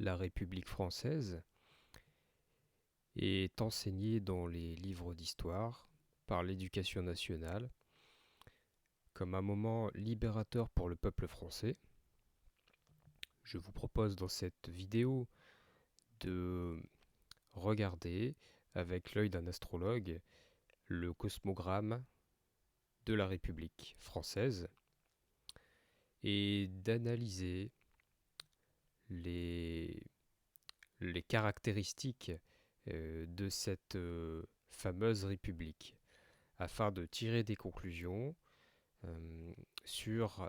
la République française est enseignée dans les livres d'histoire par l'éducation nationale comme un moment libérateur pour le peuple français. Je vous propose dans cette vidéo de regarder avec l'œil d'un astrologue le cosmogramme de la République française et d'analyser les, les caractéristiques de cette fameuse République afin de tirer des conclusions sur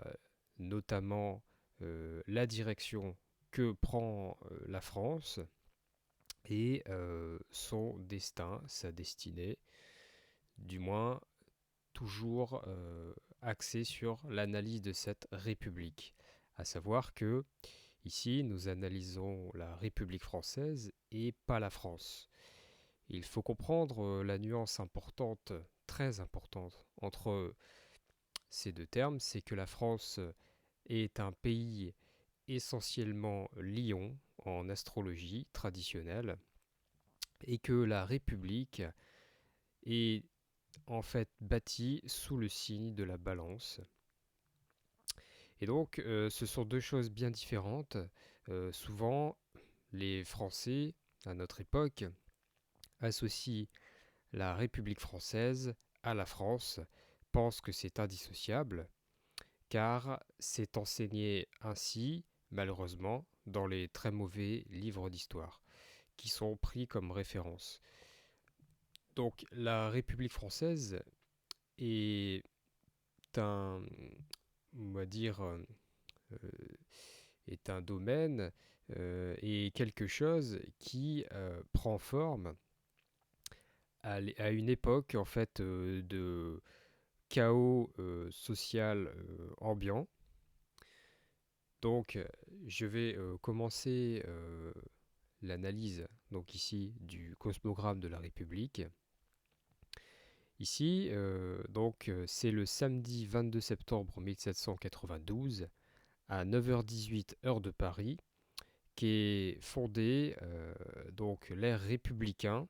notamment la direction que prend la France et son destin, sa destinée, du moins toujours axé sur l'analyse de cette République. À savoir que ici, nous analysons la République française et pas la France. Il faut comprendre la nuance importante, très importante, entre ces deux termes, c'est que la France est un pays essentiellement lion en astrologie traditionnelle et que la République est en fait bâtie sous le signe de la balance. Et donc, ce sont deux choses bien différentes. Souvent, les Français, à notre époque, associent la République française à la France, pensent que c'est indissociable, car c'est enseigné ainsi, malheureusement, dans les très mauvais livres d'histoire, qui sont pris comme référence. Donc la République française est un, on va dire, est un domaine et quelque chose qui prend forme à une époque en fait de chaos social ambiant. Donc je vais commencer l'analyse donc ici du cosmogramme de la République. Ici, c'est le samedi 22 septembre 1792 à 9h18 heure de Paris qu'est fondé donc l'ère républicain.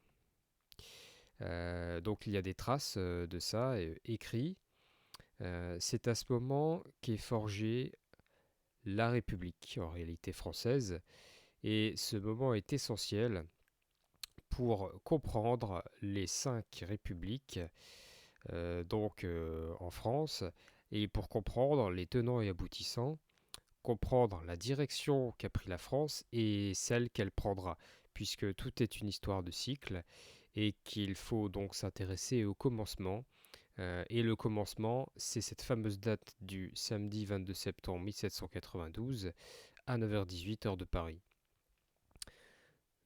Donc il y a des traces de ça écrits. C'est à ce moment qu'est forgée la République, en réalité française, et ce moment est essentiel pour comprendre les cinq républiques en France et pour comprendre les tenants et aboutissants, comprendre la direction qu'a pris la France et celle qu'elle prendra, puisque tout est une histoire de cycle et qu'il faut donc s'intéresser au commencement. Et le commencement, c'est cette fameuse date du samedi 22 septembre 1792 à 9h18 heure de Paris.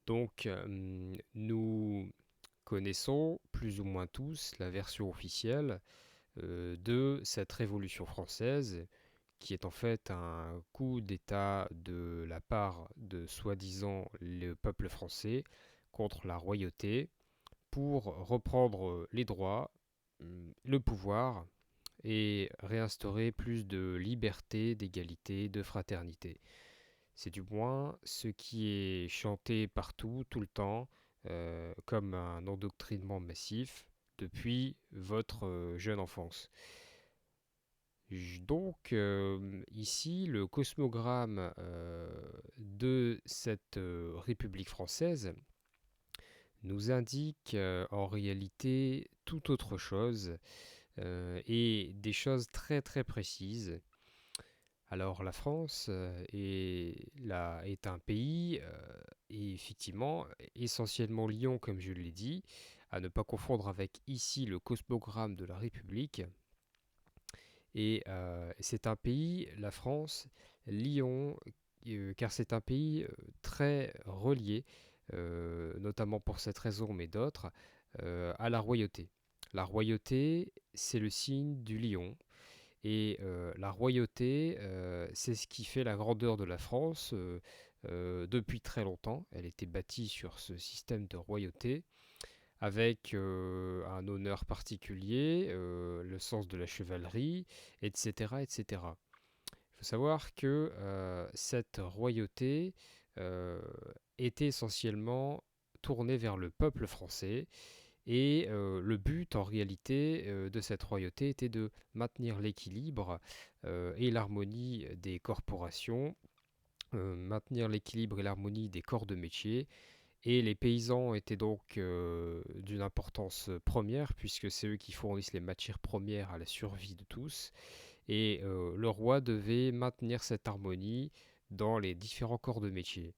Donc, nous connaissons plus ou moins tous la version officielle de cette Révolution française, qui est en fait un coup d'État de la part de soi-disant le peuple français contre la royauté pour reprendre les droits, le pouvoir et réinstaurer plus de liberté, d'égalité, de fraternité. C'est du moins ce qui est chanté partout, tout le temps, comme un endoctrinement massif depuis votre jeune enfance. Donc ici, le cosmogramme de cette République française nous indique en réalité tout autre chose et des choses très très précises. Alors la France est un pays et effectivement essentiellement lion comme je l'ai dit, à ne pas confondre avec ici le cosmogramme de la République. Et c'est un pays, la France, lion, car c'est un pays très relié, notamment pour cette raison mais d'autres, à la royauté. La royauté, c'est le signe du lion. Et la royauté, c'est ce qui fait la grandeur de la France depuis très longtemps. Elle était bâtie sur ce système de royauté avec un honneur particulier, le sens de la chevalerie, etc. etc. Il faut savoir que cette royauté euh, était essentiellement tourné vers le peuple français et le but en réalité de cette royauté était de maintenir l'équilibre et l'harmonie des corporations, maintenir l'équilibre et l'harmonie des corps de métier. Et les paysans étaient donc d'une importance première, puisque c'est eux qui fournissent les matières premières à la survie de tous. Et le roi devait maintenir cette harmonie dans les différents corps de métier.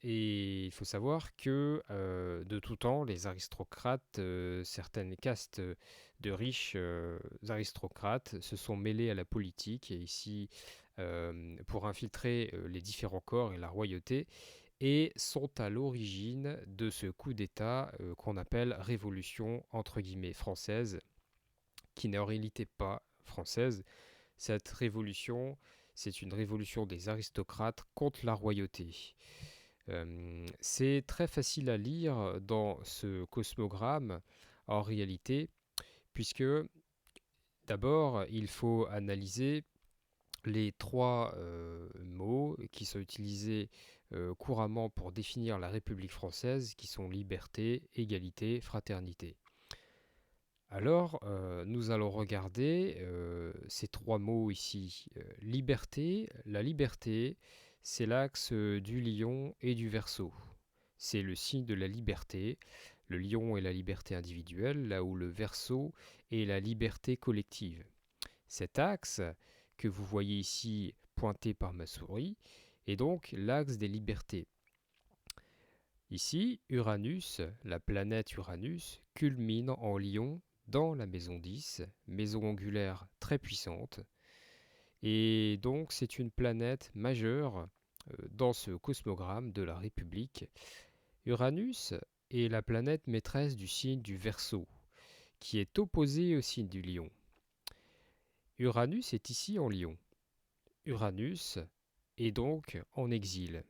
Et il faut savoir que de tout temps, les aristocrates, certaines castes de riches aristocrates se sont mêlés à la politique, et ici pour infiltrer les différents corps et la royauté, et sont à l'origine de ce coup d'État qu'on appelle révolution entre guillemets française, qui n'est en réalité pas française. Cette révolution, c'est une révolution des aristocrates contre la royauté. C'est très facile à lire dans ce cosmogramme en réalité, puisque d'abord il faut analyser les trois mots qui sont utilisés couramment pour définir la République française, qui sont liberté, égalité, fraternité. Alors, nous allons regarder ces trois mots ici. Liberté, la liberté, c'est l'axe du lion et du verseau. C'est le signe de la liberté. Le lion est la liberté individuelle, là où le verseau est la liberté collective. Cet axe que vous voyez ici pointé par ma souris est donc l'axe des libertés. Ici, Uranus, la planète Uranus, culmine en Lion dans la maison 10, maison angulaire très puissante. Et donc c'est une planète majeure dans ce cosmogramme de la République. Uranus est la planète maîtresse du signe du Verseau, qui est opposé au signe du Lion. Uranus est ici en Lion. Uranus est donc en exil,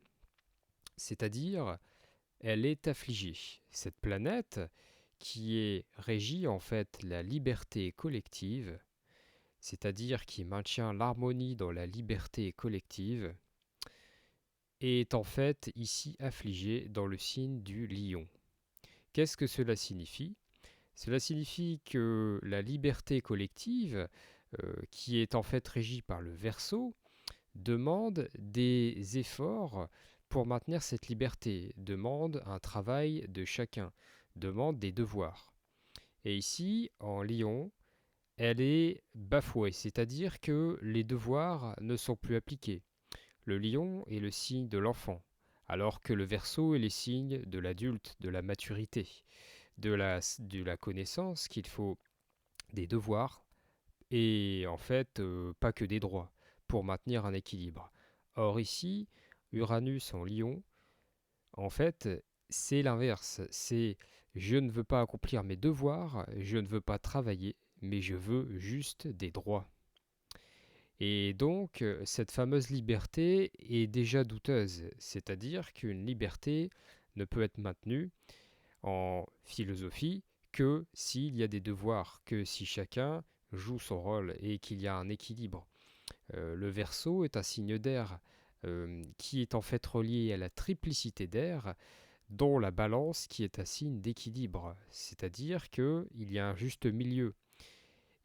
c'est-à-dire elle est affligée. Cette planète, qui est régie en fait la liberté collective, c'est-à-dire qui maintient l'harmonie dans la liberté collective, est en fait ici affligée dans le signe du lion. Qu'est-ce que cela signifie? Cela signifie que la liberté collective, qui est en fait régie par le Verseau, demande des efforts pour maintenir cette liberté, demande un travail de chacun, demande des devoirs. Et ici, en Lion, elle est bafouée, c'est-à-dire que les devoirs ne sont plus appliqués. Le lion est le signe de l'enfant, alors que le Verseau est le signe de l'adulte, de la maturité, de la connaissance qu'il faut des devoirs et en fait pas que des droits pour maintenir un équilibre. Or ici, Uranus en Lion, en fait, c'est l'inverse. C'est je ne veux pas accomplir mes devoirs, je ne veux pas travailler, mais je veux juste des droits. Et donc, cette fameuse liberté est déjà douteuse, c'est-à-dire qu'une liberté ne peut être maintenue en philosophie que s'il y a des devoirs, que si chacun joue son rôle et qu'il y a un équilibre. Le Verseau est un signe d'air qui est en fait relié à la triplicité d'air, dont la balance qui est un signe d'équilibre, c'est-à-dire qu'il y a un juste milieu.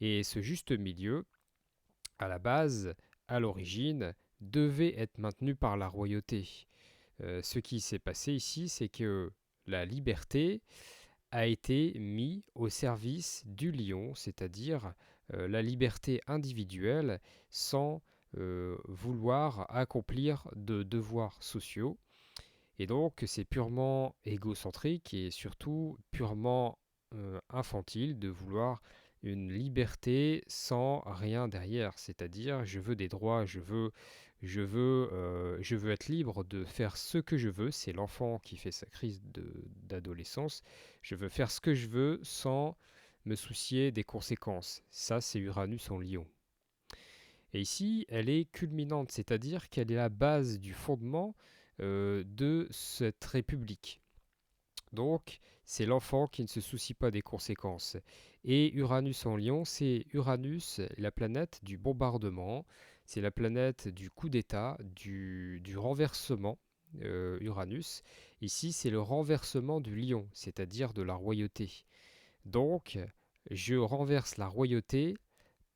Et ce juste milieu, à la base, à l'origine, devait être maintenu par la royauté. Ce qui s'est passé ici, c'est que la liberté a été mise au service du lion, c'est-à-dire la liberté individuelle sans vouloir accomplir de devoirs sociaux. Et donc c'est purement égocentrique et surtout purement infantile de vouloir une liberté sans rien derrière, c'est-à-dire je veux des droits, je veux être libre de faire ce que je veux. C'est l'enfant qui fait sa crise d'adolescence. Je veux faire ce que je veux sans me soucier des conséquences. Ça, c'est Uranus en Lion. Et ici, elle est culminante, c'est-à-dire qu'elle est la base du fondement de cette république. Donc, c'est l'enfant qui ne se soucie pas des conséquences. Et Uranus en Lion, c'est Uranus, la planète du bombardement, c'est la planète du coup d'État, du renversement, Uranus. Ici, c'est le renversement du lion, c'est-à-dire de la royauté. Donc, je renverse la royauté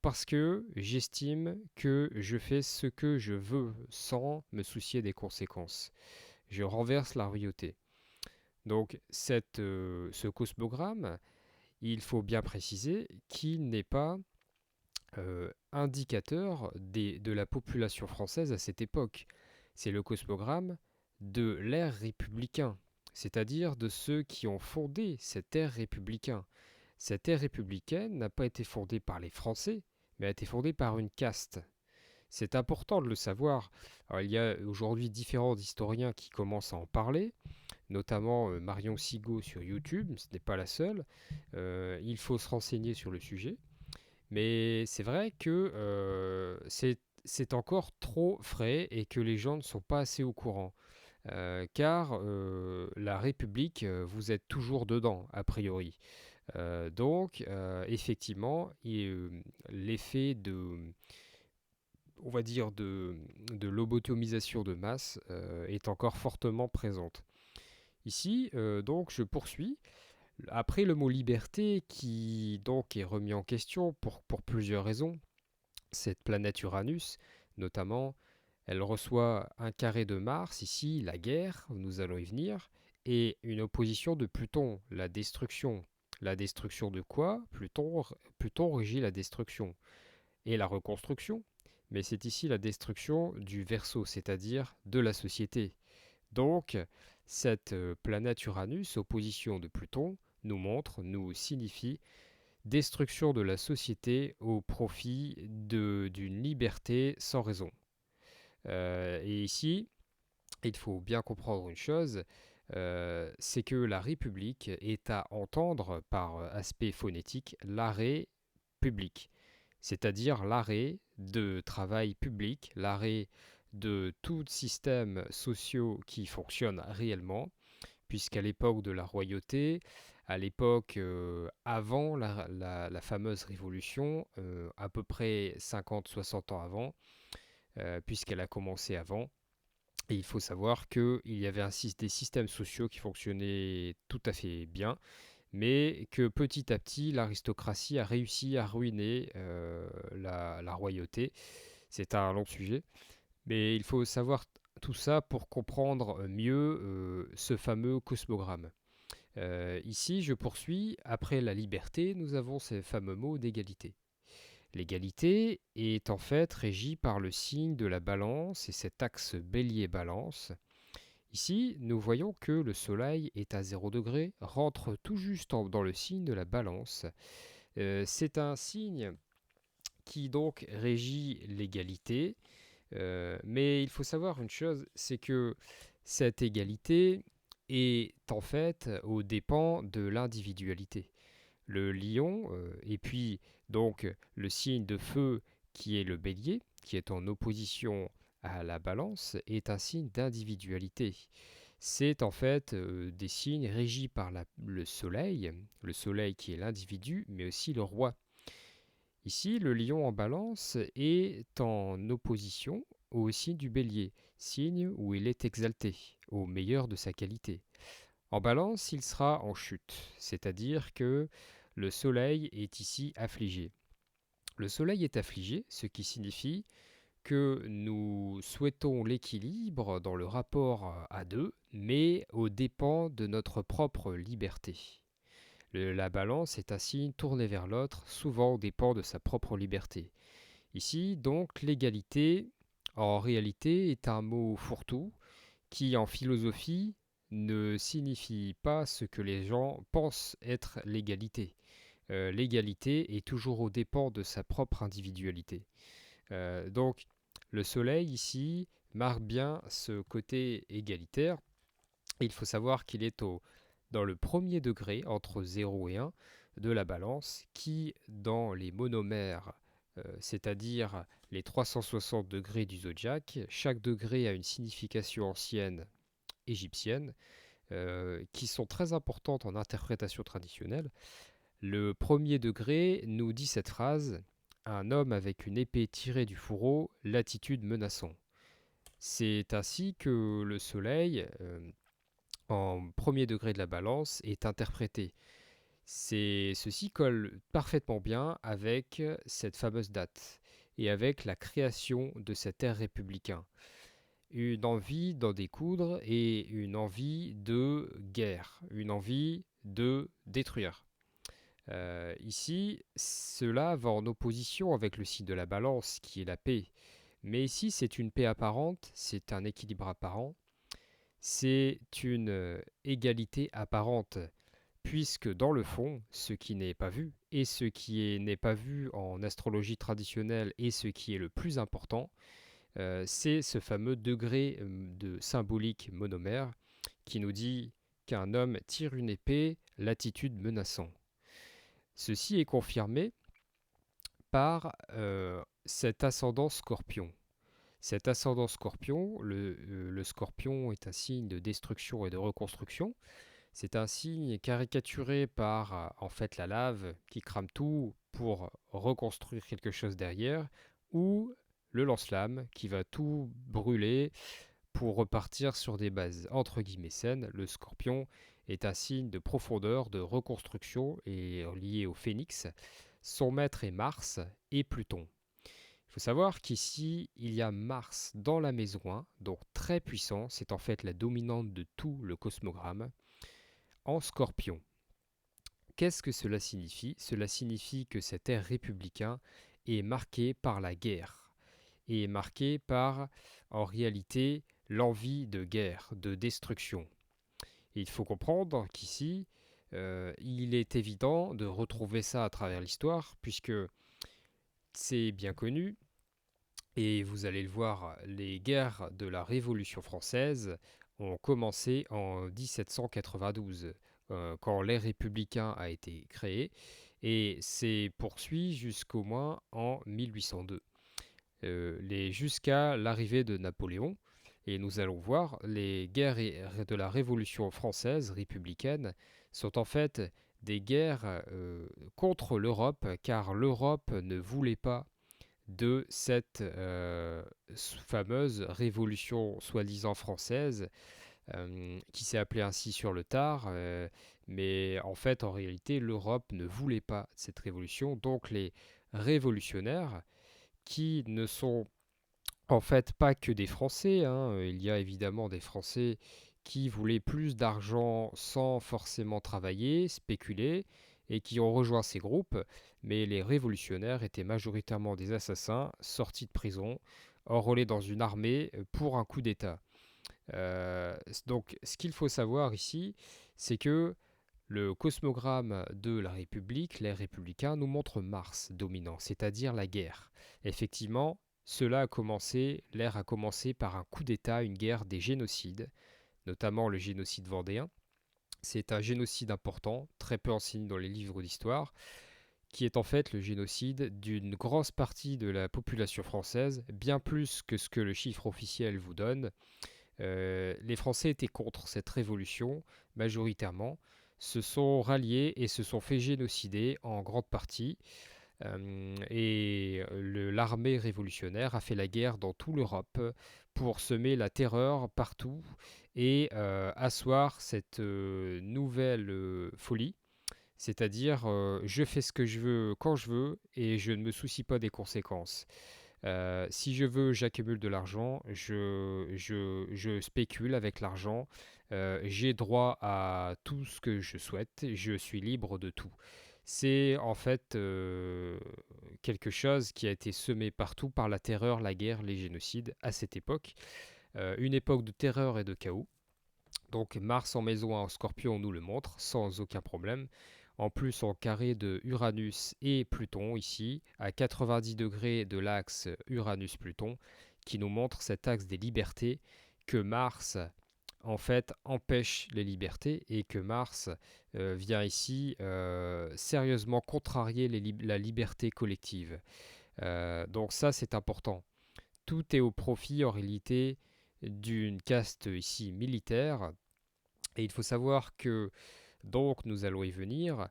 parce que j'estime que je fais ce que je veux sans me soucier des conséquences. Je renverse la royauté. Donc, ce cosmogramme, il faut bien préciser qu'il n'est pas indicateur de la population française à cette époque. C'est le cosmogramme de l'ère républicain, c'est-à-dire de ceux qui ont fondé cet ère républicain. Cette ère républicaine n'a pas été fondée par les Français, mais a été fondée par une caste. C'est important de le savoir. Alors, il y a aujourd'hui différents historiens qui commencent à en parler, notamment Marion Sigaud sur YouTube, ce n'est pas la seule. Il faut se renseigner sur le sujet. Mais c'est vrai que c'est encore trop frais et que les gens ne sont pas assez au courant. Car la République, vous êtes toujours dedans, a priori. Donc, effectivement, l'effet on va dire, de lobotomisation de masse est encore fortement présente. Ici, donc, je poursuis. Après le mot liberté, qui donc est remis en question pour plusieurs raisons, cette planète Uranus, notamment, elle reçoit un carré de Mars, ici, la guerre, nous allons y venir, et une opposition de Pluton, la destruction. La destruction de quoi? Pluton régit la destruction et la reconstruction, mais c'est ici la destruction du Verseau, c'est-à-dire de la société. Donc, cette planète Uranus, opposition de Pluton, nous signifie destruction de la société au profit d'une liberté sans raison. Et ici, il faut bien comprendre une chose, c'est que la République est à entendre par aspect phonétique l'arrêt public, c'est-à-dire l'arrêt de travail public, l'arrêt de tout système social qui fonctionne réellement, puisqu'à l'époque de la royauté, à l'époque avant la fameuse révolution, à peu près 50-60 ans avant, puisqu'elle a commencé avant, et il faut savoir qu'il y avait des systèmes sociaux qui fonctionnaient tout à fait bien, mais que petit à petit, l'aristocratie a réussi à ruiner la royauté. C'est un long sujet, mais il faut savoir tout ça pour comprendre mieux ce fameux cosmogramme. Ici, je poursuis. Après la liberté, nous avons ces fameux mots d'égalité. L'égalité est en fait régie par le signe de la balance et cet axe bélier-balance. Ici, nous voyons que le soleil est à 0 degré, rentre tout juste dans le signe de la balance. C'est un signe qui donc régit l'égalité, mais il faut savoir une chose, c'est que cette égalité est en fait aux dépens de l'individualité. Le lion, et puis donc le signe de feu qui est le bélier, qui est en opposition à la balance, est un signe d'individualité. C'est en fait des signes régis par le soleil qui est l'individu, mais aussi le roi. Ici, le lion en balance est en opposition au signe du bélier, signe où il est exalté, au meilleur de sa qualité. En balance, il sera en chute, c'est-à-dire que le soleil est ici affligé. Le soleil est affligé, ce qui signifie que nous souhaitons l'équilibre dans le rapport à deux, mais aux dépens de notre propre liberté. La balance est un signe tourné vers l'autre, souvent aux dépens de sa propre liberté. Ici, donc, l'égalité, en réalité, est un mot fourre-tout qui, en philosophie, ne signifie pas ce que les gens pensent être l'égalité. L'égalité est toujours aux dépens de sa propre individualité. Donc, le soleil, ici, marque bien ce côté égalitaire. Il faut savoir qu'il est dans le premier degré, entre 0 et 1, de la balance, qui, dans les monomères, c'est-à-dire les 360 degrés du zodiaque, chaque degré a une signification ancienne égyptienne, qui sont très importantes en interprétation traditionnelle. Le premier degré nous dit cette phrase: un homme avec une épée tirée du fourreau, l'attitude menaçant. C'est ainsi que le Soleil, en premier degré de la balance, est interprété. Ceci colle parfaitement bien avec cette fameuse date et avec la création de cet ère républicain. Une envie d'en découdre et une envie de guerre, une envie de détruire. Ici, cela va en opposition avec le signe de la balance qui est la paix. Mais ici, c'est une paix apparente, c'est un équilibre apparent, c'est une égalité apparente, puisque dans le fond, ce qui n'est pas vu, et ce qui n'est pas vu en astrologie traditionnelle, et ce qui est le plus important, c'est ce fameux degré de symbolique monomère qui nous dit qu'un homme tire une épée, l'attitude menaçant. Ceci est confirmé par cet ascendant scorpion. Cet ascendant scorpion, le scorpion est un signe de destruction et de reconstruction. C'est un signe caricaturé par en fait la lave qui crame tout pour reconstruire quelque chose derrière, ou le lance-flamme qui va tout brûler pour repartir sur des bases entre guillemets saines. Le scorpion est un signe de profondeur, de reconstruction et lié au phénix. Son maître est Mars et Pluton. Il faut savoir qu'ici, il y a Mars dans la maison 1, donc très puissant, c'est en fait la dominante de tout le cosmogramme, en scorpion. Qu'est-ce que cela signifie? Cela signifie que cet ère républicain est marqué par la guerre, et est marqué par, en réalité, l'envie de guerre, de destruction. Et il faut comprendre qu'ici, il est évident de retrouver ça à travers l'histoire, puisque c'est bien connu, et vous allez le voir, les guerres de la Révolution française ont commencé en 1792, quand l'ère républicain a été créé, et c'est poursuivi jusqu'au moins en 1802, jusqu'à l'arrivée de Napoléon. Et nous allons voir, les guerres de la Révolution française républicaine sont en fait des guerres contre l'Europe, car l'Europe ne voulait pas de cette fameuse révolution soi-disant française, qui s'est appelée ainsi sur le tard, mais en fait, en réalité, l'Europe ne voulait pas cette révolution. Donc les révolutionnaires, qui ne sont en fait pas que des Français, hein, il y a évidemment des Français qui voulaient plus d'argent sans forcément travailler, spéculer, et qui ont rejoint ces groupes, mais les révolutionnaires étaient majoritairement des assassins sortis de prison, enrôlés dans une armée pour un coup d'État. Donc ce qu'il faut savoir ici, c'est que le cosmogramme de la République, l'ère républicain, nous montre Mars dominant, c'est-à-dire la guerre. Effectivement, l'ère a commencé par un coup d'État, une guerre des génocides, notamment le génocide vendéen. C'est un génocide important, très peu enseigné dans les livres d'histoire, qui est en fait le génocide d'une grosse partie de la population française, bien plus que ce que le chiffre officiel vous donne. Les Français étaient contre cette révolution, majoritairement, se sont ralliés et se sont fait génocider en grande partie. L'armée révolutionnaire a fait la guerre dans toute l'Europe pour semer la terreur partout et asseoir cette nouvelle folie, c'est-à-dire je fais ce que je veux quand je veux et je ne me soucie pas des conséquences. Si je veux, j'accumule de l'argent, je spécule avec l'argent, j'ai droit à tout ce que je souhaite, je suis libre de tout. C'est en fait quelque chose qui a été semé partout par la terreur, la guerre, les génocides à cette époque. Une époque de terreur et de chaos. Donc Mars en maison en Scorpion nous le montre sans aucun problème. En plus en carré de Uranus et Pluton ici, à 90 degrés de l'axe Uranus-Pluton, qui nous montre cet axe des libertés que Mars en fait empêche les libertés et que Mars vient ici sérieusement contrarier la liberté collective. Donc ça c'est important. Tout est au profit en réalité d'une caste ici militaire. Et il faut savoir que, donc nous allons y venir,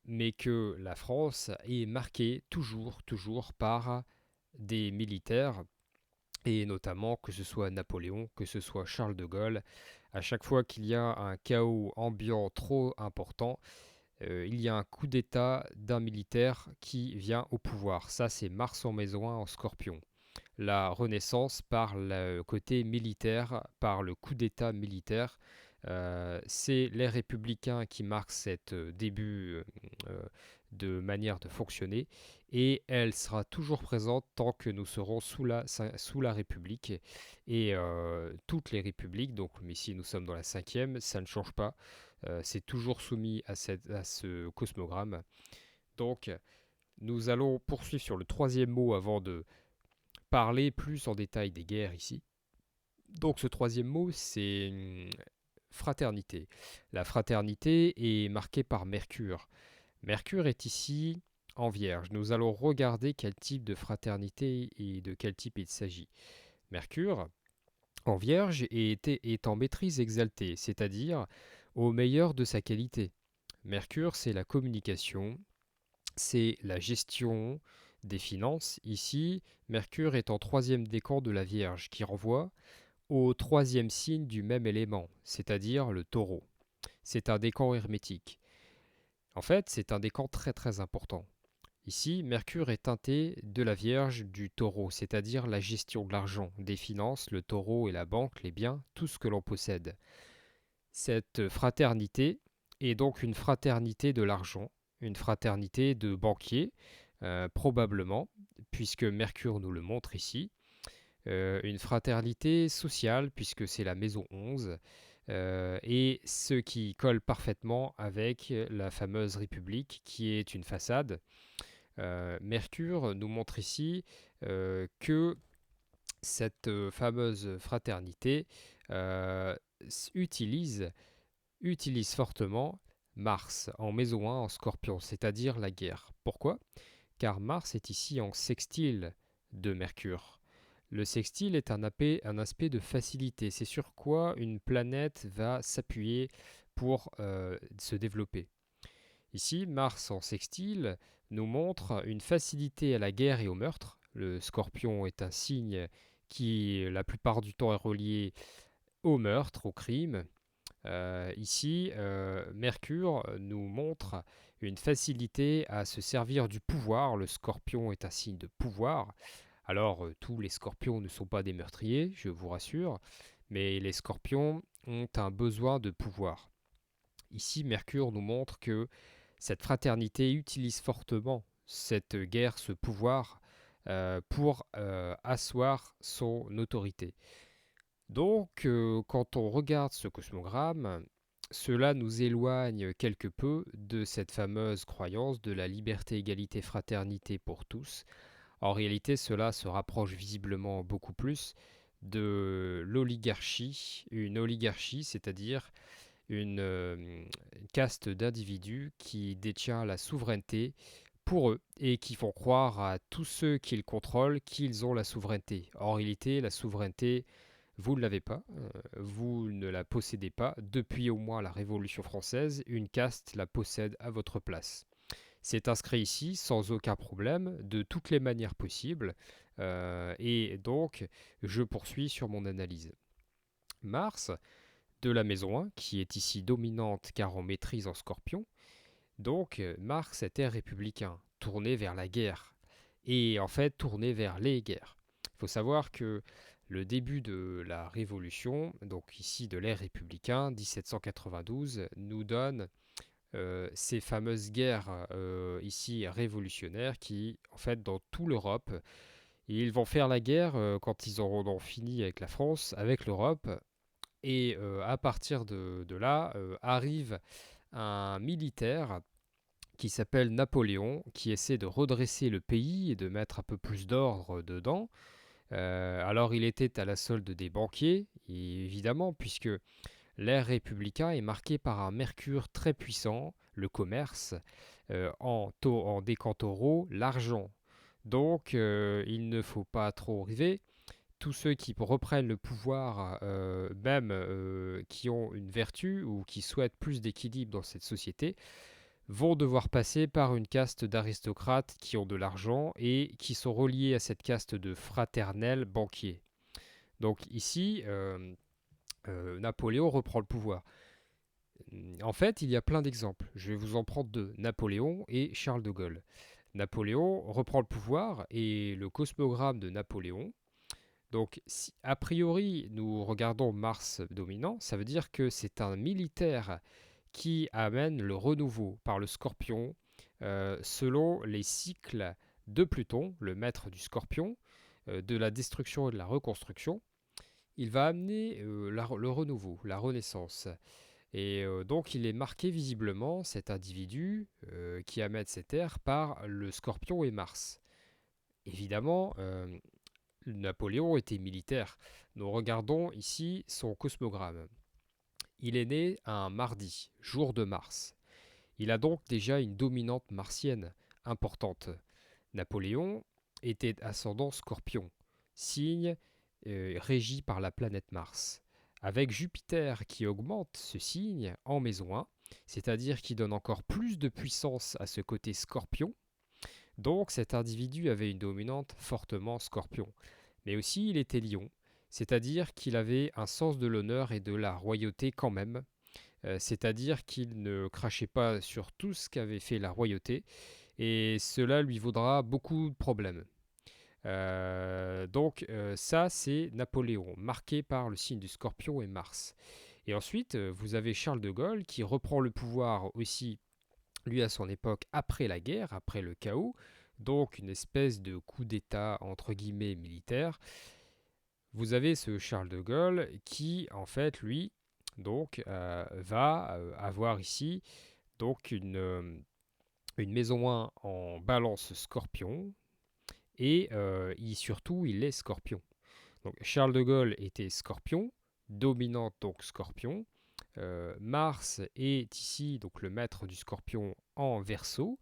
mais que la France est marquée toujours par des militaires et notamment que ce soit Napoléon, que ce soit Charles de Gaulle, à chaque fois qu'il y a un chaos ambiant trop important, il y a un coup d'État d'un militaire qui vient au pouvoir. Ça, c'est Mars en maison 1 en Scorpion. La Renaissance par le côté militaire, par le coup d'État militaire. C'est les républicains qui marquent cet début de manière de fonctionner et elle sera toujours présente tant que nous serons sous la République et toutes les républiques, donc ici nous sommes dans la cinquième, ça ne change pas, c'est toujours soumis à ce cosmogramme. Donc nous allons poursuivre sur le troisième mot avant de parler plus en détail des guerres ici. Donc ce troisième mot, c'est fraternité. La fraternité est marquée par Mercure. Mercure est ici en Vierge. Nous allons regarder quel type de fraternité et de quel type il s'agit. Mercure, en Vierge, est en maîtrise exaltée, c'est-à-dire au meilleur de sa qualité. Mercure, c'est la communication, c'est la gestion des finances. Ici, Mercure est en troisième décan de la Vierge, qui renvoie au troisième signe du même élément, c'est-à-dire le taureau. C'est un décan hermétique. En fait, c'est un décan très très important. Ici, Mercure est teinté de la Vierge du taureau, c'est-à-dire la gestion de l'argent, des finances, le taureau et la banque, les biens, tout ce que l'on possède. Cette fraternité est donc une fraternité de l'argent, une fraternité de banquiers, probablement, puisque Mercure nous le montre ici, une fraternité sociale, puisque c'est la maison 11, et ce qui colle parfaitement avec la fameuse République, qui est une façade. Mercure nous montre ici que cette fameuse fraternité euh, utilise, utilise fortement Mars en maison 1 en Scorpion, c'est-à-dire la guerre. Pourquoi? Car Mars est ici en sextile de Mercure. Le sextile est un aspect de facilité. C'est sur quoi une planète va s'appuyer pour se développer. Ici, Mars en sextile nous montre une facilité à la guerre et au meurtre. Le scorpion est un signe qui, la plupart du temps, est relié au meurtre, au crime. Ici, Mercure nous montre une facilité à se servir du pouvoir. Le scorpion est un signe de pouvoir. Alors, tous les scorpions ne sont pas des meurtriers, je vous rassure, mais les scorpions ont un besoin de pouvoir. Ici, Mercure nous montre que cette fraternité utilise fortement cette guerre, ce pouvoir, pour asseoir son autorité. Donc, quand on regarde ce cosmogramme, cela nous éloigne quelque peu de cette fameuse croyance de la liberté, égalité, fraternité pour tous. En réalité, cela se rapproche visiblement beaucoup plus de l'oligarchie, une oligarchie, c'est-à-dire une caste d'individus qui détient la souveraineté pour eux et qui font croire à tous ceux qu'ils contrôlent qu'ils ont la souveraineté. En réalité, la souveraineté, vous ne l'avez pas, vous ne la possédez pas. Depuis au moins la Révolution française, une caste la possède à votre place. C'est inscrit ici sans aucun problème, de toutes les manières possibles, et donc je poursuis sur mon analyse. Mars, de la maison 1, qui est ici dominante car on maîtrise en scorpion, donc Mars était républicain, tourné vers la guerre, et en fait tourné vers les guerres. Il faut savoir que le début de la Révolution, donc ici de l'ère républicain, 1792, nous donne ces fameuses guerres ici révolutionnaires qui, en fait, dans toute l'Europe, ils vont faire la guerre quand ils auront fini avec la France, avec l'Europe, et à partir de là arrive un militaire qui s'appelle Napoléon, qui essaie de redresser le pays et de mettre un peu plus d'ordre dedans. Alors il était à la solde des banquiers, évidemment, puisque l'ère républicain est marquée par un Mercure très puissant, le commerce, en décan taureau, l'argent. Donc il ne faut pas trop rêver. Tous ceux qui reprennent le pouvoir, même qui ont une vertu ou qui souhaitent plus d'équilibre dans cette société, vont devoir passer par une caste d'aristocrates qui ont de l'argent et qui sont reliés à cette caste de fraternels banquiers. Donc ici, Napoléon reprend le pouvoir. En fait, il y a plein d'exemples. Je vais vous en prendre deux, Napoléon et Charles de Gaulle. Napoléon reprend le pouvoir et le cosmogramme de Napoléon. Donc, si a priori nous regardons Mars dominant, ça veut dire que c'est un militaire qui amène le renouveau par le Scorpion selon les cycles de Pluton, le maître du Scorpion, de la destruction et de la reconstruction. Il va amener le renouveau, la renaissance. Et donc il est marqué visiblement, cet individu qui amène cette ère, par le Scorpion et Mars. Évidemment, Napoléon était militaire. Nous regardons ici son cosmogramme. Il est né un mardi, jour de Mars. Il a donc déjà une dominante martienne importante. Napoléon était ascendant Scorpion, signe régi par la planète Mars, avec Jupiter qui augmente ce signe en maison 1, c'est-à-dire qui donne encore plus de puissance à ce côté Scorpion. Donc cet individu avait une dominante fortement Scorpion. Mais aussi il était Lion, c'est-à-dire qu'il avait un sens de l'honneur et de la royauté quand même, c'est-à-dire qu'il ne crachait pas sur tout ce qu'avait fait la royauté, et cela lui vaudra beaucoup de problèmes. Ça, c'est Napoléon, marqué par le signe du Scorpion et Mars. Et ensuite, vous avez Charles de Gaulle qui reprend le pouvoir aussi, lui à son époque, après la guerre, après le chaos, donc une espèce de coup d'État entre guillemets militaire. Vous avez ce Charles de Gaulle qui, en fait, lui, donc, va avoir ici donc une maison 1 en balance Scorpion, et surtout, il est Scorpion. Donc, Charles de Gaulle était Scorpion, dominante donc Scorpion. Mars est ici donc le maître du Scorpion en Verseau,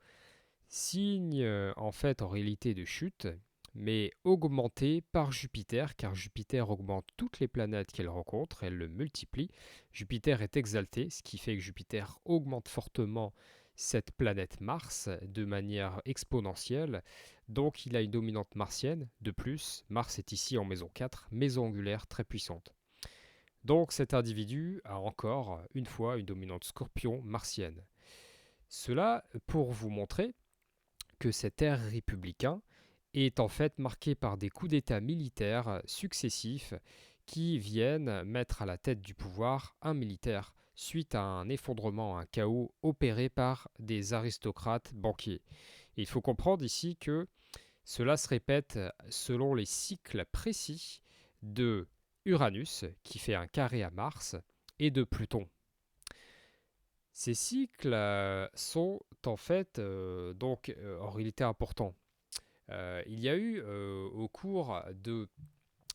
signe en fait en réalité de chute, mais augmenté par Jupiter, car Jupiter augmente toutes les planètes qu'elle rencontre, elle le multiplie. Jupiter est exalté, ce qui fait que Jupiter augmente fortement cette planète Mars de manière exponentielle. Donc il a une dominante martienne. De plus, Mars est ici en maison 4, maison angulaire très puissante. Donc cet individu a encore une fois une dominante Scorpion martienne. Cela pour vous montrer que cet ère républicain est en fait marqué par des coups d'État militaires successifs qui viennent mettre à la tête du pouvoir un militaire suite à un effondrement, un chaos opéré par des aristocrates banquiers. Et il faut comprendre ici que cela se répète selon les cycles précis de Uranus, qui fait un carré à Mars, et de Pluton. Ces cycles sont en fait en réalité importants. Il y a eu au cours de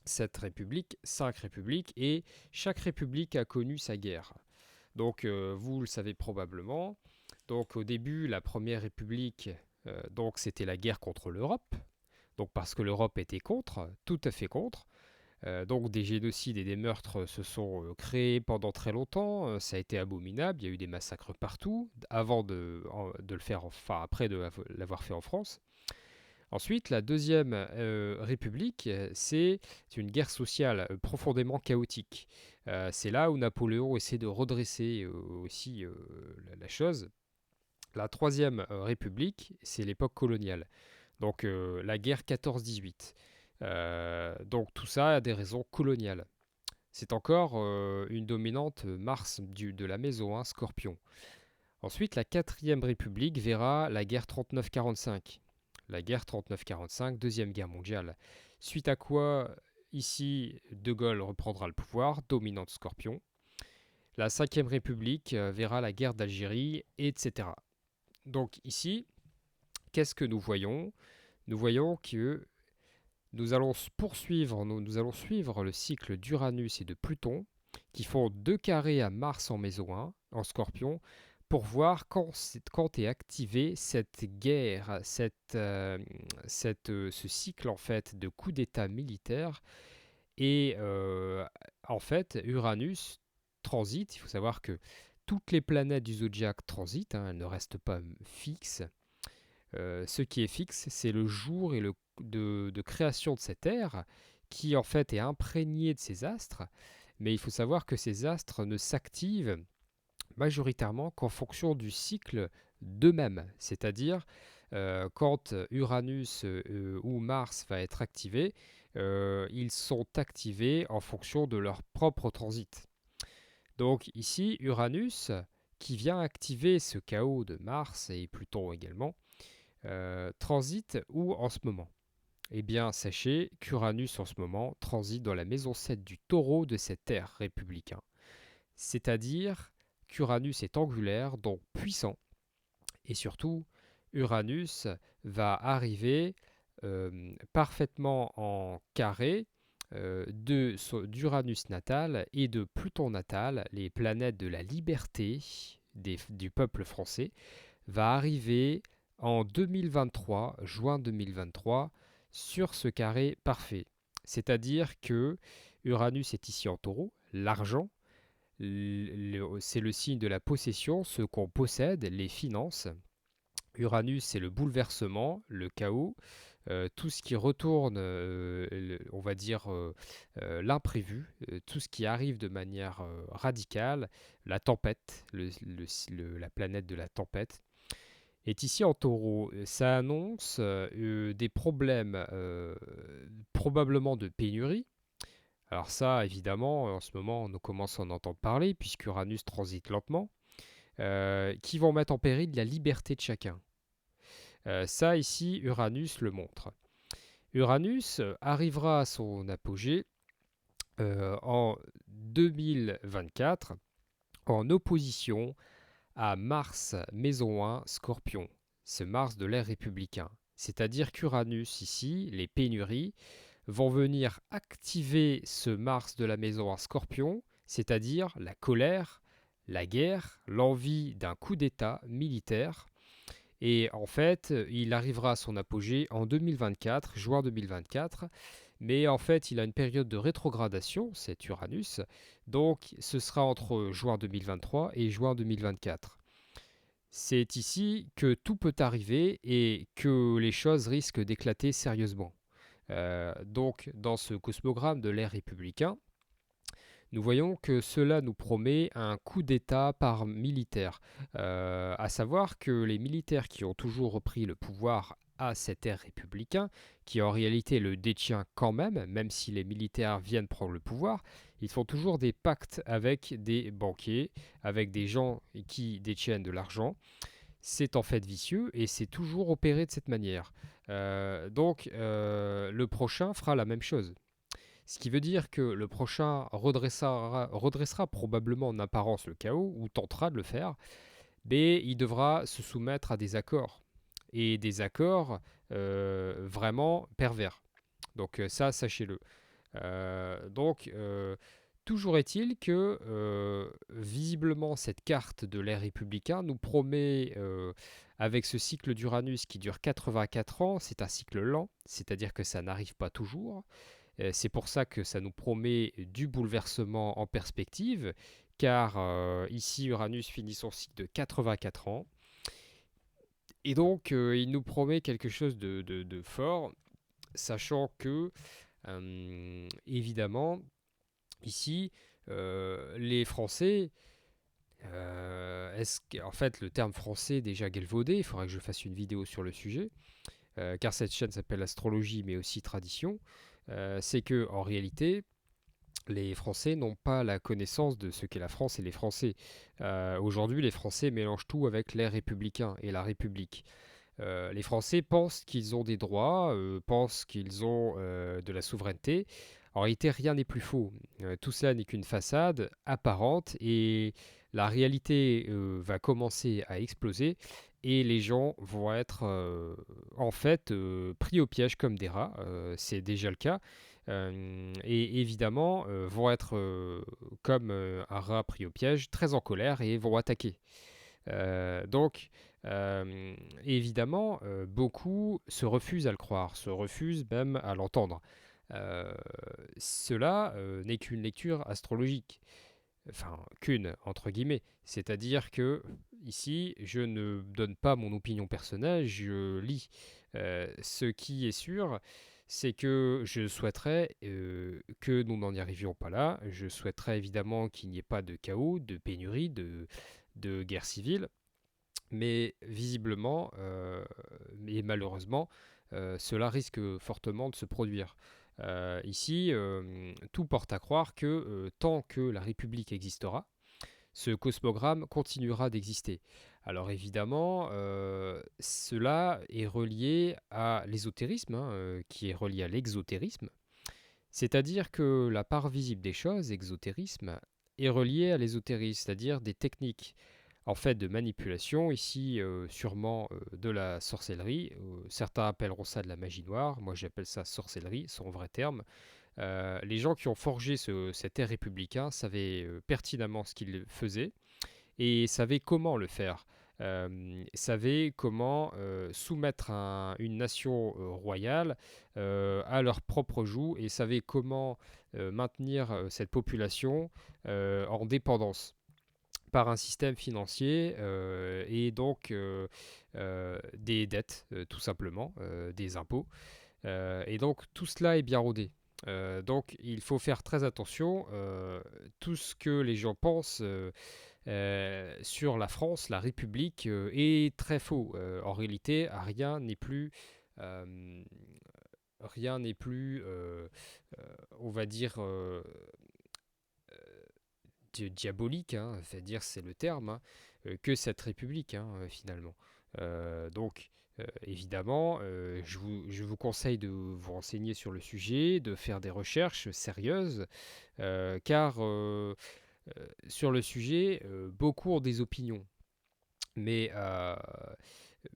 cette république 5 républiques, et chaque république a connu sa guerre. Donc vous le savez probablement. Donc au début, la première république, donc c'était la guerre contre l'Europe. Donc parce que l'Europe était contre, tout à fait contre. Donc des génocides et des meurtres se sont créés pendant très longtemps. Ça a été abominable. Il y a eu des massacres partout avant de le faire, enfin après de l'avoir fait en France. Ensuite, la deuxième république, c'est une guerre sociale profondément chaotique. C'est là où Napoléon essaie de redresser aussi la chose. La troisième république, c'est l'époque coloniale. Donc la guerre 14-18. Donc tout ça a des raisons coloniales. C'est encore une dominante Mars de la maison 1 Scorpion. Ensuite, la quatrième république verra la guerre 39-45. La guerre 39-45, deuxième guerre mondiale. Suite à quoi, ici, De Gaulle reprendra le pouvoir, dominante Scorpion. La cinquième république verra la guerre d'Algérie, etc. Donc ici, qu'est-ce que nous voyons? Nous voyons que nous allons suivre le cycle d'Uranus et de Pluton, qui font deux carrés à Mars en maison 1, en Scorpion, pour voir quand est activé cette guerre, ce cycle en fait de coup d'État militaire. Et en fait, Uranus transite. Il faut savoir que toutes les planètes du zodiaque transitent, hein, elles ne restent pas fixes. Ce qui est fixe, c'est le jour et de création de cette ère, qui en fait est imprégné de ces astres, mais il faut savoir que ces astres ne s'activent majoritairement qu'en fonction du cycle d'eux-mêmes, c'est-à-dire quand Uranus ou Mars va être activé, ils sont activés en fonction de leur propre transit. Donc ici, Uranus, qui vient activer ce chaos de Mars et Pluton également, transite où en ce moment? Eh bien, sachez qu'Uranus en ce moment transite dans la maison 7 du taureau de cet ère républicain. C'est-à-dire qu'Uranus est angulaire, donc puissant, et surtout, Uranus va arriver parfaitement en carré d'Uranus natal et de Pluton natal, les planètes de la liberté du peuple français, va arriver en 2023, juin 2023, sur ce carré parfait. C'est-à-dire que Uranus est ici en taureau, l'argent, c'est le signe de la possession, ce qu'on possède, les finances. Uranus, c'est le bouleversement, le chaos, tout ce qui retourne, on va dire, l'imprévu, tout ce qui arrive de manière radicale, la tempête, la planète de la tempête, est ici en taureau. Ça annonce des problèmes probablement de pénurie. Alors ça, évidemment, en ce moment, on commence à en entendre parler, puisqu'Uranus transite lentement, qui vont mettre en péril la liberté de chacun. Ça, ici, Uranus le montre. Uranus arrivera à son apogée en 2024 en opposition à Mars, maison 1, Scorpion, ce Mars de l'ère républicain. C'est-à-dire qu'Uranus, ici, les pénuries, vont venir activer ce Mars de la maison 1, Scorpion, c'est-à-dire la colère, la guerre, l'envie d'un coup d'État militaire. Et en fait, il arrivera à son apogée en 2024, juin 2024. Mais en fait, il a une période de rétrogradation, cet Uranus. Donc, ce sera entre juin 2023 et juin 2024. C'est ici que tout peut arriver et que les choses risquent d'éclater sérieusement. Donc, dans ce cosmogramme de l'ère républicain, nous voyons que cela nous promet un coup d'État par militaire. À savoir que les militaires qui ont toujours repris le pouvoir à cet ère républicain, qui en réalité le détient quand même, même si les militaires viennent prendre le pouvoir, ils font toujours des pactes avec des banquiers, avec des gens qui détiennent de l'argent. C'est en fait vicieux et c'est toujours opéré de cette manière. Le prochain fera la même chose. Ce qui veut dire que le prochain redressera probablement en apparence le chaos, ou tentera de le faire, mais il devra se soumettre à des accords. Et des accords vraiment pervers. Donc ça, sachez-le. Donc, toujours est-il que, visiblement, cette carte de l'ère républicain nous promet, avec ce cycle d'Uranus qui dure 84 ans, c'est un cycle lent, c'est-à-dire que ça n'arrive pas toujours. C'est pour ça que ça nous promet du bouleversement en perspective, car ici Uranus finit son cycle de 84 ans. Et donc il nous promet quelque chose de fort, sachant que, évidemment, ici, les Français, en fait le terme français est déjà galvaudé, il faudrait que je fasse une vidéo sur le sujet, car cette chaîne s'appelle Astrologie mais aussi Tradition. C'est que en réalité, les Français n'ont pas la connaissance de ce qu'est la France et les Français. Aujourd'hui, les Français mélangent tout avec l'ère républicain et la République. Les Français pensent qu'ils ont des droits, pensent qu'ils ont de la souveraineté. En réalité, rien n'est plus faux. Tout cela n'est qu'une façade apparente et la réalité va commencer à exploser et les gens vont être en fait pris au piège comme des rats. C'est déjà le cas. Et évidemment, vont être comme un rat pris au piège, très en colère et vont attaquer. Donc, évidemment, beaucoup se refusent à le croire, se refusent même à l'entendre. Euh, Cela n'est qu'une lecture astrologique, enfin qu'une, entre guillemets. C'est-à-dire que ici, je ne donne pas mon opinion personnelle, je lis. Ce qui est sûr, c'est que je souhaiterais que nous n'en y arrivions pas là. Je souhaiterais évidemment qu'il n'y ait pas de chaos, de pénurie, de guerre civile. Mais visiblement, et malheureusement, cela risque fortement de se produire. Ici, tout porte à croire que tant que la République existera, ce cosmogramme continuera d'exister. Alors évidemment, cela est relié à l'ésotérisme, hein, qui est relié à l'exotérisme, c'est-à-dire que la part visible des choses, exotérisme, est reliée à l'ésotérisme, c'est-à-dire des techniques en fait de manipulation, ici sûrement de la sorcellerie. Certains appelleront ça de la magie noire, moi j'appelle ça sorcellerie, son vrai terme. Les gens qui ont forgé cet ère républicain savaient pertinemment ce qu'ils faisaient et savaient comment le faire. Savaient comment soumettre une nation royale à leur propre joug et savaient comment maintenir cette population en dépendance par un système financier et donc des dettes, tout simplement, des impôts. Et donc tout cela est bien rodé. Donc il faut faire très attention. Tout ce que les gens pensent sur la France, la République, est très faux. En réalité, euh, rien n'est plus, on va dire, diabolique, hein, c'est-à-dire c'est le terme, hein, que cette République, hein, finalement. Donc, évidemment, je vous conseille de vous renseigner sur le sujet, de faire des recherches sérieuses, car sur le sujet, beaucoup ont des opinions. Mais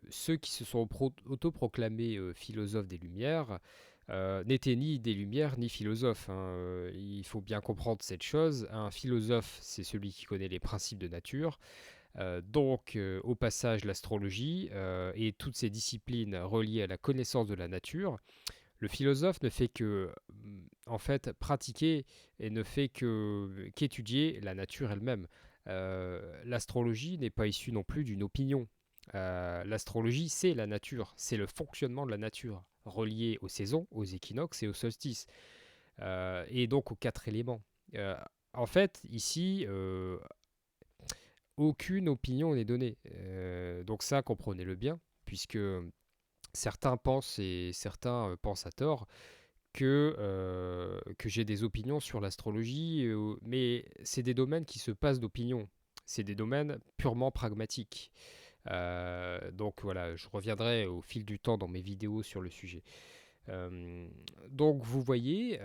ceux qui se sont autoproclamés philosophes des Lumières n'étaient ni des Lumières ni philosophes, hein. Il faut bien comprendre cette chose. Un philosophe, c'est celui qui connaît les principes de nature. Donc, au passage, l'astrologie et toutes ces disciplines reliées à la connaissance de la nature. Le philosophe ne fait que, en fait, pratiquer et ne fait qu'étudier la nature elle-même. L'astrologie n'est pas issue non plus d'une opinion. L'astrologie, c'est la nature, c'est le fonctionnement de la nature, relié aux saisons, aux équinoxes et aux solstices, et donc aux quatre éléments. Euh, En fait, ici, aucune opinion n'est donnée. Donc ça, comprenez-le bien, puisque certains pensent, et certains pensent à tort, que j'ai des opinions sur l'astrologie, mais c'est des domaines qui se passent d'opinion. C'est des domaines purement pragmatiques. Donc voilà, je reviendrai au fil du temps dans mes vidéos sur le sujet. Euh, donc vous voyez,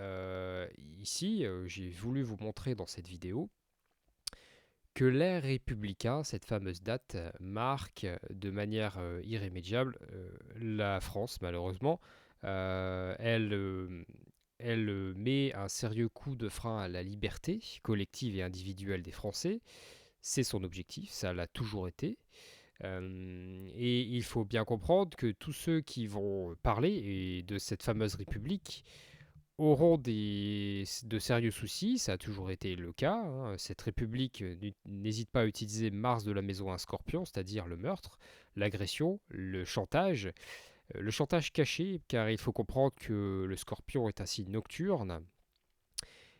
ici, j'ai voulu vous montrer dans cette vidéo que l'ère républicain, cette fameuse date, marque de manière irrémédiable la France, malheureusement. Elle met un sérieux coup de frein à la liberté collective et individuelle des Français. C'est son objectif, ça l'a toujours été. Et il faut bien comprendre que tous ceux qui vont parler de cette fameuse république auront de sérieux soucis, ça a toujours été le cas, hein. Cette république n'hésite pas à utiliser Mars de la maison à un scorpion, c'est-à-dire le meurtre, l'agression, le chantage caché, car il faut comprendre que le scorpion est un signe nocturne,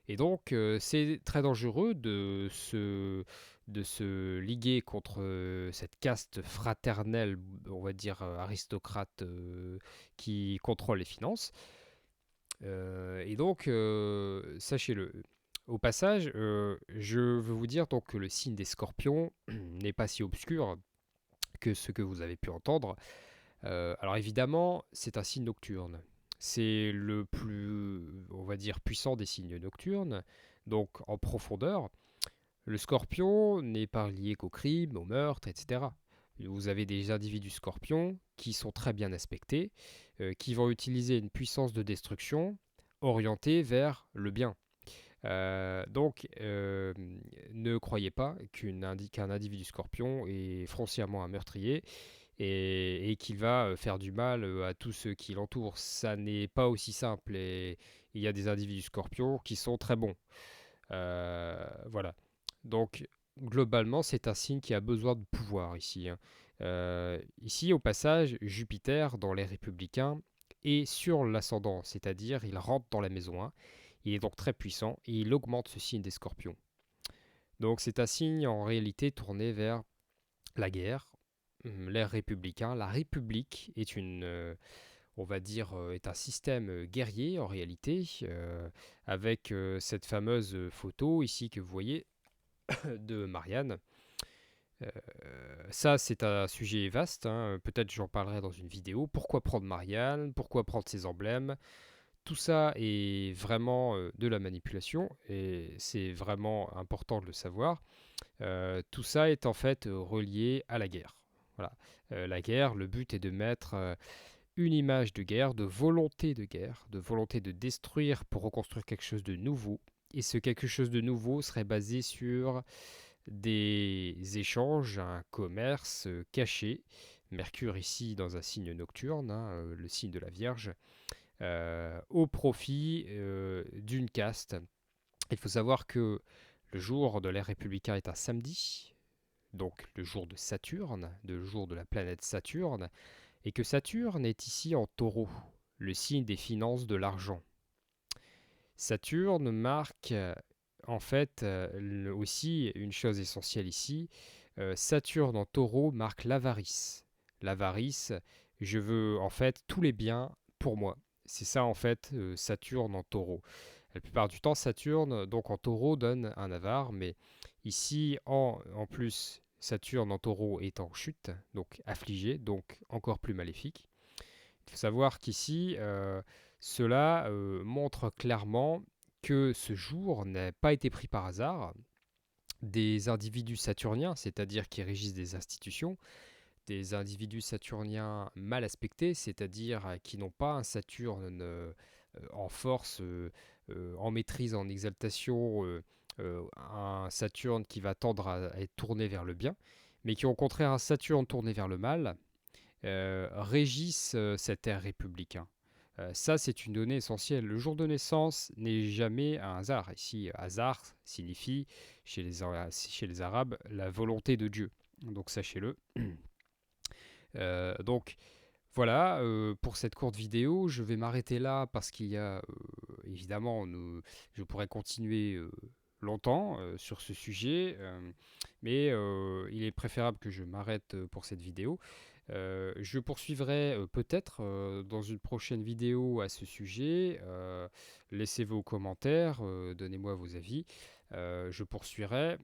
et donc c'est très dangereux de se liguer contre cette caste fraternelle, on va dire aristocrate, qui contrôle les finances. Et donc, sachez-le. Au passage, je veux vous dire donc que le signe des scorpions n'est pas si obscur que ce que vous avez pu entendre. Alors évidemment, c'est un signe nocturne. C'est le plus, on va dire, puissant des signes nocturnes, donc en profondeur. Le scorpion n'est pas lié qu'au crime, au meurtre, etc. Vous avez des individus scorpions qui sont très bien aspectés, qui vont utiliser une puissance de destruction orientée vers le bien. Donc, ne croyez pas qu'un individu scorpion est foncièrement un meurtrier et qu'il va faire du mal à tous ceux qui l'entourent. Ça n'est pas aussi simple et il y a des individus scorpions qui sont très bons. Voilà. Donc, globalement, c'est un signe qui a besoin de pouvoir ici, hein. Ici, au passage, Jupiter, dans les républicains, est sur l'ascendant, c'est-à-dire il rentre dans la maison 1, il est donc très puissant et il augmente ce signe des scorpions. Donc c'est un signe en réalité tourné vers la guerre, l'ère républicain. La République est on va dire, est un système guerrier en réalité, avec cette fameuse photo ici que vous voyez de Marianne. Euh, Ça, c'est un sujet vaste, hein. Peut-être j'en parlerai dans une vidéo. Pourquoi prendre Marianne? Pourquoi prendre ses emblèmes? Tout ça est vraiment de la manipulation et c'est vraiment important de le savoir. Tout ça est en fait relié à la guerre. Voilà. La guerre, le but est de mettre une image de volonté de détruire pour reconstruire quelque chose de nouveau. Et ce quelque chose de nouveau serait basé sur des échanges, un commerce caché. Mercure ici dans un signe nocturne, hein, le signe de la Vierge, au profit d'une caste. Il faut savoir que le jour de l'ère républicain est un samedi, donc le jour de Saturne, le jour de la planète Saturne, et que Saturne est ici en taureau, le signe des finances, de l'argent. Saturne marque en fait aussi une chose essentielle ici. Saturne en taureau marque l'avarice. L'avarice, je veux en fait tous les biens pour moi. C'est ça en fait Saturne en taureau. La plupart du temps, Saturne donc en taureau donne un avare, mais ici en plus Saturne en taureau est en chute, donc affligé, donc encore plus maléfique. Il faut savoir qu'ici, cela montre clairement que ce jour n'a pas été pris par hasard. Des individus saturniens, c'est-à-dire qui régissent des institutions, des individus saturniens mal aspectés, c'est-à-dire qui n'ont pas un Saturne en force, en maîtrise, en exaltation, un Saturne qui va tendre à être tourné vers le bien, mais qui ont au contraire un Saturne tourné vers le mal, régissent cet ère républicain. Ça, c'est une donnée essentielle. Le jour de naissance n'est jamais un hasard. Ici, hasard signifie, chez les Arabes, la volonté de Dieu. Donc, sachez-le. Donc, voilà, pour cette courte vidéo, je vais m'arrêter là parce qu'il y a, évidemment, je pourrais continuer longtemps sur ce sujet, mais il est préférable que je m'arrête pour cette vidéo. Je poursuivrai peut-être dans une prochaine vidéo à ce sujet. Laissez vos commentaires, donnez-moi vos avis. Je poursuivrai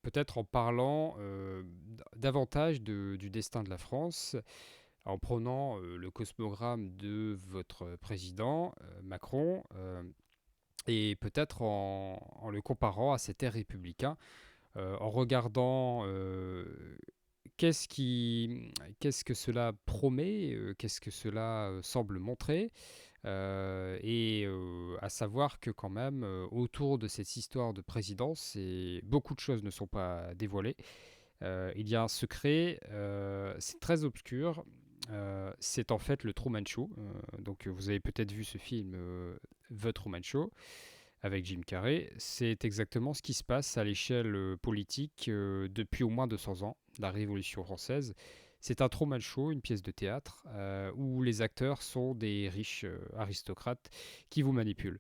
peut-être en parlant davantage du destin de la France, en prenant le cosmogramme de votre président, Macron, et peut-être en le comparant à cet ère républicain, en regardant qu'est-ce qu'est-ce que cela promet, qu'est-ce que cela semble montrer, et à savoir que quand même, autour de cette histoire de présidence, beaucoup de choses ne sont pas dévoilées. Il y a un secret, c'est très obscur. C'est en fait le Truman Show. Donc vous avez peut-être vu ce film, The Truman Show, avec Jim Carrey. C'est exactement ce qui se passe à l'échelle politique depuis au moins 200 ans, la Révolution française. C'est un Truman Show, une pièce de théâtre, où les acteurs sont des riches aristocrates qui vous manipulent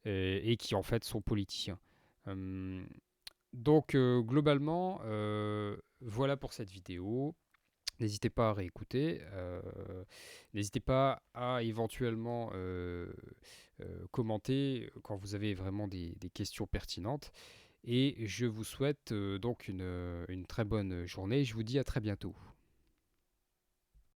et qui en fait sont politiciens. Hum, donc globalement, voilà pour cette vidéo. N'hésitez pas à réécouter. N'hésitez pas à éventuellement commenter quand vous avez vraiment des questions pertinentes. Et je vous souhaite donc une très bonne journée. Je vous dis à très bientôt.